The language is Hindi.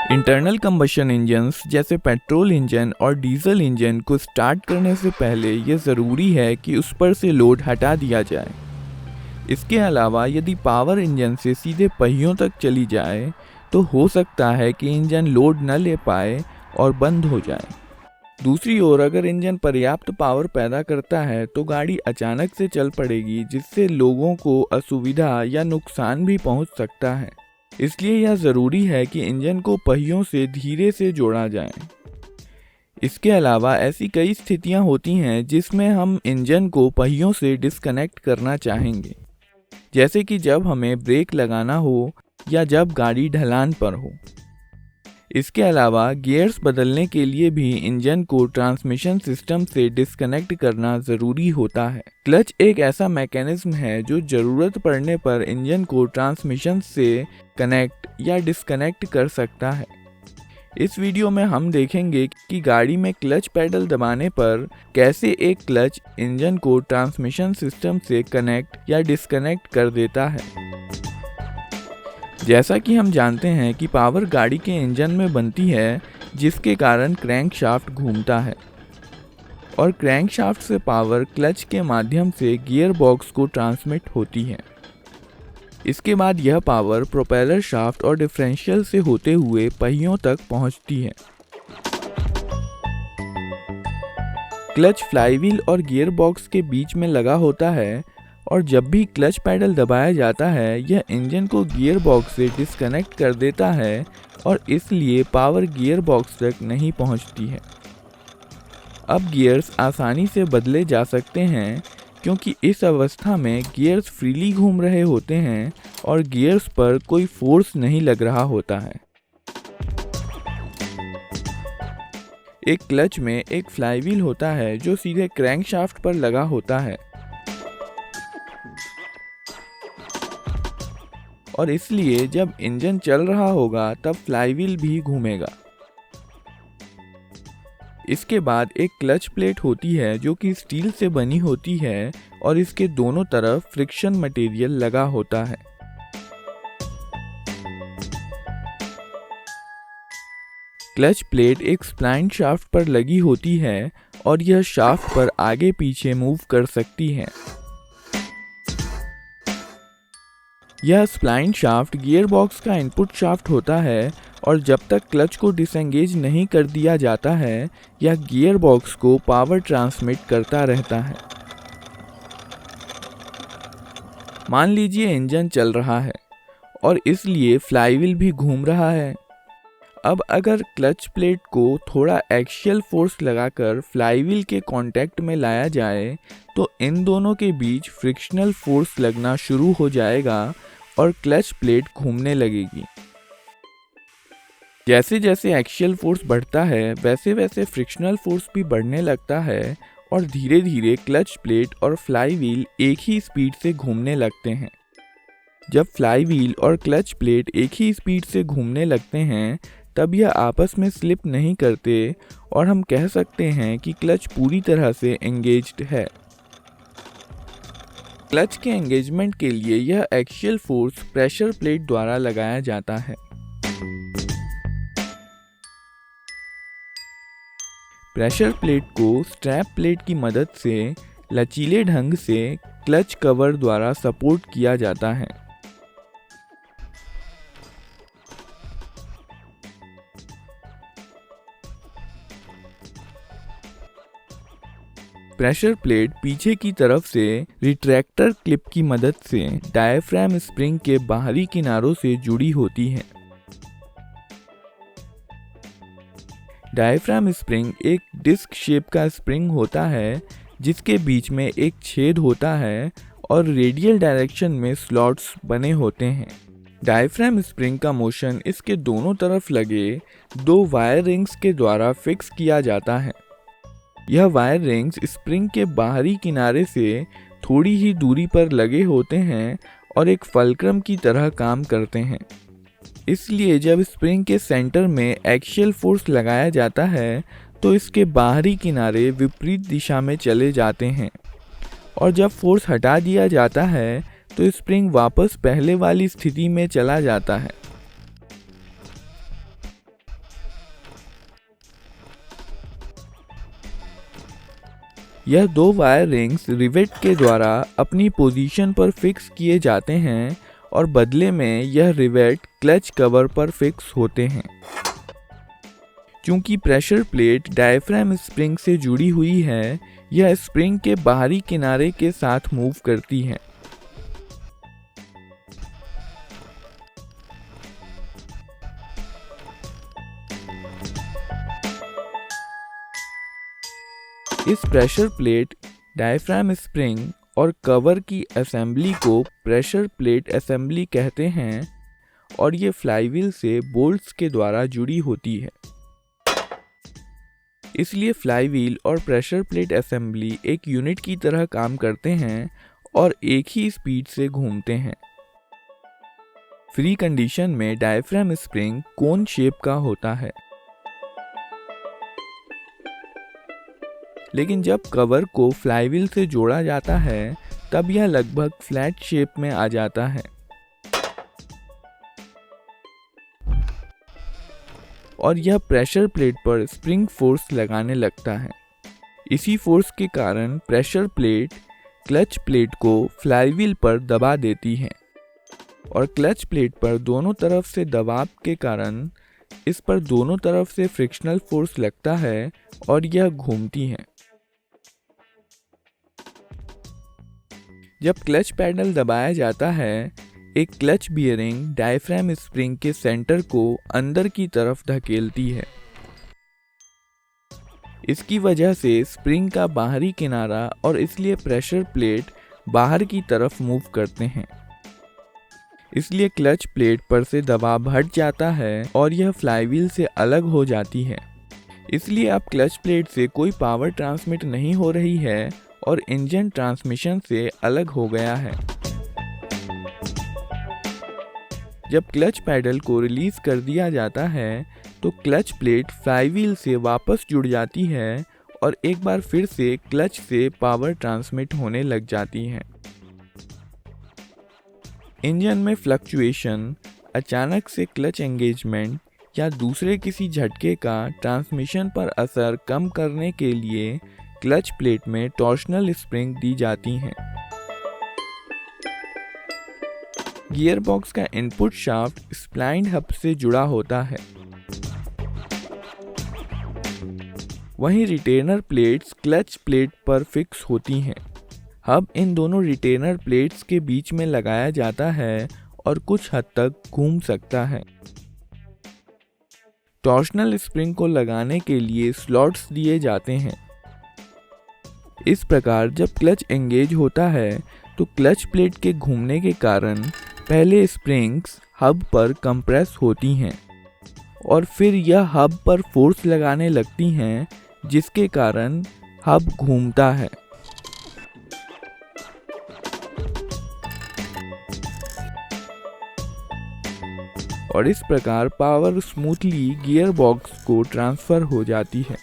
इंटरनल कंबशन इंजन्स जैसे पेट्रोल इंजन और डीजल इंजन को स्टार्ट करने से पहले ये ज़रूरी है कि उस पर से लोड हटा दिया जाए। इसके अलावा यदि पावर इंजन से सीधे पहियों तक चली जाए तो हो सकता है कि इंजन लोड न ले पाए और बंद हो जाए। दूसरी ओर अगर इंजन पर्याप्त पावर पैदा करता है तो गाड़ी अचानक से चल पड़ेगी, जिससे लोगों को असुविधा या नुकसान भी पहुंच सकता है। इसलिए यह ज़रूरी है कि इंजन को पहियों से धीरे से जोड़ा जाए। इसके अलावा ऐसी कई स्थितियां होती हैं जिसमें हम इंजन को पहियों से डिस्कनेक्ट करना चाहेंगे, जैसे कि जब हमें ब्रेक लगाना हो या जब गाड़ी ढलान पर हो। इसके अलावा गियर्स बदलने के लिए भी इंजन को ट्रांसमिशन सिस्टम से डिस्कनेक्ट करना ज़रूरी होता है। क्लच एक ऐसा मैकेनिज्म है जो ज़रूरत पड़ने पर इंजन को ट्रांसमिशन से कनेक्ट या डिस्कनेक्ट कर सकता है। इस वीडियो में हम देखेंगे कि गाड़ी में क्लच पैडल दबाने पर कैसे एक क्लच इंजन को ट्रांसमिशन सिस्टम से कनेक्ट या डिस्कनेक्ट कर देता है। जैसा कि हम जानते हैं कि पावर गाड़ी के इंजन में बनती है, जिसके कारण क्रैंकशाफ्ट घूमता है और क्रैंकशाफ्ट से पावर क्लच के माध्यम से गियर बॉक्स को ट्रांसमिट होती है। इसके बाद यह पावर प्रोपेलर शाफ्ट और डिफरेंशियल से होते हुए पहियों तक पहुंचती है। क्लच फ्लाईव्हील और गियर बॉक्स के बीच में लगा होता है और जब भी क्लच पैडल दबाया जाता है यह इंजन को गियर बॉक्स से डिस्कनेक्ट कर देता है और इसलिए पावर गियर बॉक्स तक नहीं पहुंचती है। अब गियर्स आसानी से बदले जा सकते हैं क्योंकि इस अवस्था में गियर्स फ्रीली घूम रहे होते हैं और गियर्स पर कोई फोर्स नहीं लग रहा होता है। एक क्लच में एक फ्लाईव्हील होता है जो सीधे क्रैंकशाफ्ट पर लगा होता है और इसलिए जब इंजन चल रहा होगा तब फ्लाईव्हील भी घूमेगा। इसके बाद एक क्लच प्लेट होती है जो कि स्टील से बनी होती है और इसके दोनों तरफ फ्रिक्शन मटेरियल लगा होता है। क्लच प्लेट एक स्प्लाइन शाफ्ट पर लगी होती है और यह शाफ्ट पर आगे पीछे मूव कर सकती है। यह स्प्लाइन शाफ्ट गियर बॉक्स का इनपुट शाफ्ट होता है और जब तक क्लच को डिसएंगेज नहीं कर दिया जाता है यह गियर बॉक्स को पावर ट्रांसमिट करता रहता है। मान लीजिए इंजन चल रहा है और इसलिए फ्लाईव्हील भी घूम रहा है। अब अगर क्लच प्लेट को थोड़ा एक्सियल फोर्स लगाकर फ्लाईव्हील के कांटेक्ट में लाया जाए तो इन दोनों के बीच फ्रिक्शनल फोर्स लगना शुरू हो जाएगा और क्लच प्लेट घूमने लगेगी। जैसे जैसे एक्सियल फोर्स बढ़ता है वैसे वैसे फ्रिक्शनल फोर्स भी बढ़ने लगता है और धीरे धीरे क्लच प्लेट और फ्लाईव्हील एक ही स्पीड से घूमने लगते हैं। जब फ्लाईव्हील और क्लच प्लेट एक ही स्पीड से घूमने लगते हैं तब यह आपस में स्लिप नहीं करते और हम कह सकते हैं कि क्लच पूरी तरह से एंगेज्ड है। क्लच के एंगेजमेंट के लिए यह एक्सियल फोर्स प्रेशर प्लेट द्वारा लगाया जाता है। प्रेशर प्लेट को स्ट्रैप प्लेट की मदद से लचीले ढंग से क्लच कवर द्वारा सपोर्ट किया जाता है। प्रेशर प्लेट पीछे की तरफ से रिट्रैक्टर क्लिप की मदद से डायफ्राम स्प्रिंग के बाहरी किनारों से जुड़ी होती है। डायफ्राम स्प्रिंग एक डिस्क शेप का स्प्रिंग होता है जिसके बीच में एक छेद होता है और रेडियल डायरेक्शन में स्लॉट्स बने होते हैं। डायफ्राम स्प्रिंग का मोशन इसके दोनों तरफ लगे दो वायर रिंग्स के द्वारा फिक्स किया जाता है। यह वायर रिंग्स स्प्रिंग के बाहरी किनारे से थोड़ी ही दूरी पर लगे होते हैं और एक फलक्रम की तरह काम करते हैं। इसलिए जब स्प्रिंग के सेंटर में एक्सियल फोर्स लगाया जाता है तो इसके बाहरी किनारे विपरीत दिशा में चले जाते हैं और जब फोर्स हटा दिया जाता है तो स्प्रिंग वापस पहले वाली स्थिति में चला जाता है। यह 2 वायर रिंग्स रिवेट के द्वारा अपनी पोजीशन पर फिक्स किए जाते हैं और बदले में यह रिवेट क्लच कवर पर फिक्स होते हैं। क्योंकि प्रेशर प्लेट डायफ्राम स्प्रिंग से जुड़ी हुई है, यह स्प्रिंग के बाहरी किनारे के साथ मूव करती है। इस प्रेशर प्लेट, डायफ्राम स्प्रिंग और कवर की असेंबली को प्रेशर प्लेट असेंबली कहते हैं और ये फ्लाईव्हील से बोल्ट्स के द्वारा जुड़ी होती है। इसलिए फ्लाईव्हील और प्रेशर प्लेट असेंबली एक यूनिट की तरह काम करते हैं और एक ही स्पीड से घूमते हैं। फ्री कंडीशन में डायफ्राम स्प्रिंग कोन शेप का होता है, लेकिन जब कवर को फ्लाईव्हील से जोड़ा जाता है तब यह लगभग फ्लैट शेप में आ जाता है और यह प्रेशर प्लेट पर स्प्रिंग फोर्स लगाने लगता है। इसी फोर्स के कारण प्रेशर प्लेट क्लच प्लेट को फ्लाईव्हील पर दबा देती है और क्लच प्लेट पर दोनों तरफ से दबाव के कारण इस पर दोनों तरफ से फ्रिक्शनल फोर्स लगता है और यह घूमती है। जब क्लच पैडल दबाया जाता है, एक क्लच बियरिंग डायफ्राम स्प्रिंग के सेंटर को अंदर की तरफ धकेलती है। इसकी वजह से स्प्रिंग का बाहरी किनारा और इसलिए प्रेशर प्लेट बाहर की तरफ मूव करते हैं। इसलिए क्लच प्लेट पर से दबाव हट जाता है और यह फ्लाईव्हील से अलग हो जाती है। इसलिए अब क्लच प्लेट से कोई पावर ट्रांसमिट नहीं हो रही है और इंजन ट्रांसमिशन से अलग हो गया है। जब क्लच पैडल को रिलीज कर दिया जाता है तो क्लच प्लेट फ्लाईव्हील से वापस जुड़ जाती है और एक बार फिर से क्लच से पावर ट्रांसमिट होने लग जाती है। इंजन में फ्लक्चुएशन, अचानक से क्लच एंगेजमेंट या दूसरे किसी झटके का ट्रांसमिशन पर असर कम करने के लिए क्लच प्लेट में टॉर्शनल स्प्रिंग दी जाती हैं। गियर बॉक्स का इनपुट शाफ्ट स्प्लाइंड हब से जुड़ा होता है। वहीं रिटेनर प्लेट्स क्लच प्लेट पर फिक्स होती हैं। हब इन दोनों रिटेनर प्लेट्स के बीच में लगाया जाता है और कुछ हद तक घूम सकता है। टॉर्शनल स्प्रिंग को लगाने के लिए स्लॉट्स दिए जाते हैं। इस प्रकार जब क्लच एंगेज होता है तो क्लच प्लेट के घूमने के कारण पहले स्प्रिंग्स हब पर कंप्रेस होती हैं और फिर यह हब पर फोर्स लगाने लगती हैं, जिसके कारण हब घूमता है। और इस प्रकार पावर स्मूथली गियर बॉक्स को ट्रांसफर हो जाती है।